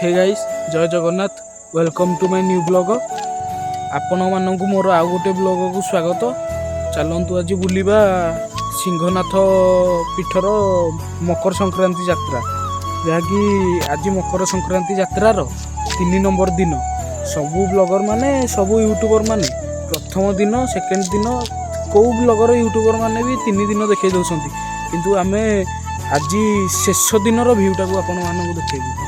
Hey guys Jai Jagannath welcome to my new blog आपण मानक मोर आउ गोटे ब्लॉग को स्वागत। चलतु आज बुलिबा सिंहनाथ पीठर मकर संक्रांति यात्रा जहाँकि आज मकर संक्रांति यात्रार 3 नंबर दिन सबू ब्लॉगर माने सबू यूट्यूबर माने प्रथम दिन सेकेंड दिन कौ ब्लॉगर यूट्यूबर माने भी 3 दिन देखा दौरान किंतु आमे आज शेष दिन भ्यूटा को आपण मानक देखू।